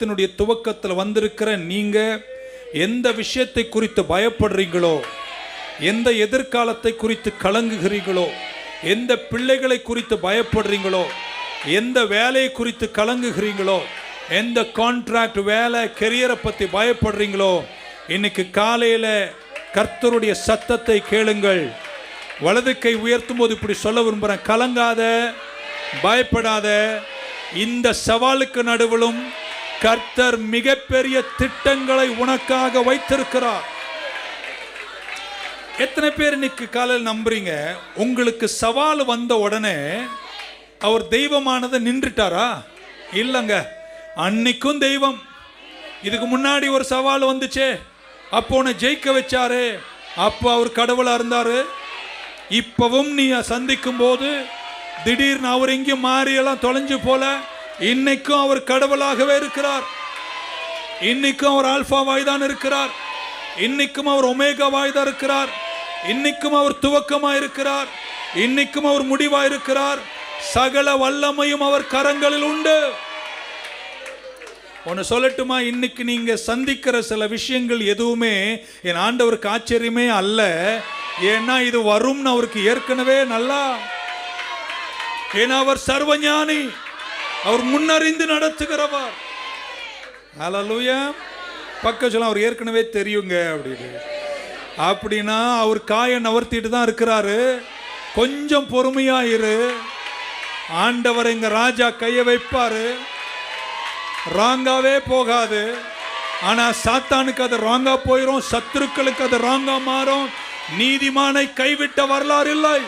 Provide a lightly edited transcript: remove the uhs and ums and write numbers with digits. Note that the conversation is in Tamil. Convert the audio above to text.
இதனுடைய துவக்கத்தில் வந்திருக்கிற நீங்க எந்த விஷயத்தை குறித்து பயப்படுறீங்களோ, எந்த எதிர்காலத்தை குறித்து கலங்குகிறீங்களோ, எந்த பிள்ளைகளை குறித்து பயப்படுறீங்களோ, எந்த வேலையை குறித்து கலங்குகிறீங்களோ, எந்த கான்ட்ராக்ட் வேலை கெரியரை பற்றி பயப்படுறீங்களோ, இன்னைக்கு காலையில் கர்த்தருடைய சத்தத்தை கேளுங்கள். வலது கை உயர்த்தும் போது இப்படி சொல்ல விரும்புகிறேன், கலங்காத, பயப்படாத. இந்த சவாலுக்கு நடுவிலும் கர்த்தர் மிகப்பெரிய திட்டங்களை உனக்காக வைத்திருக்கிறார். எத்தனை பேர் இன்னைக்கு காலையில் நம்புறீங்க உங்களுக்கு சவால் வந்த உடனே அவர் தெய்வமானதை நின்றுட்டாரா? இல்லைங்க, அன்னைக்கும் தெய்வம். இதுக்கு முன்னாடி ஒரு சவால் வந்துச்சே, அப்போ உன்னை ஜெயிக்க வச்சாரு, அப்போ அவர் கடவுளா இருந்தாரு. இப்பவும் நீ சந்திக்கும் போது திடீர்னு அவர் எங்கேயும் மாறியெல்லாம் தொலைஞ்சு போல, இன்னைக்கும் அவர் கடவுளாகவே இருக்கிறார். இன்னைக்கும் அவர் ஆல்பாவாய் தான் இருக்கிறார். இன்னைக்கும் அவர் ஒமேகாவாய் தான் இருக்கிறார். இன்னைக்கும் அவர் துவக்கமாய் இருக்கிறார். இன்னைக்கும் அவர் முடிவாய் இருக்கிறார். சகல வல்லமையும் அவர் கரங்களில் உண்டு. ஒன்னு சொல்லட்டுமா, இன்னைக்கு நீங்க சந்திக்கிற சில விஷயங்கள் எதுவுமே என் ஆண்டவருக்கு ஆச்சரியமே அல்ல. ஏன்னா இது வரும்னு அவருக்கு ஏற்கனவே நல்லா, ஏன்னா அவர் சர்வஞானி, அவர் முன்னறிந்து நடத்துகிறவர். ஹல்லேலூயா. பக்கம் சொல்ல அவர் ஏற்கனவே தெரியுங்க அப்படின்னு. அப்படின்னா அவர் காயை நவர்த்திட்டு தான் இருக்கிறாரு. கொஞ்சம் பொறுமையாயிரு. ஆண்டவர் எங்க ராஜா கையை வைப்பாரு. ராங்காவே போகாது. ஆனா சாத்தானுக்கு அது ராங்கா போயிரும், சத்துருக்களுக்கு அது ராங்கா மாறும். நீதிமானை கைவிட்ட வரலாறு இல்லை.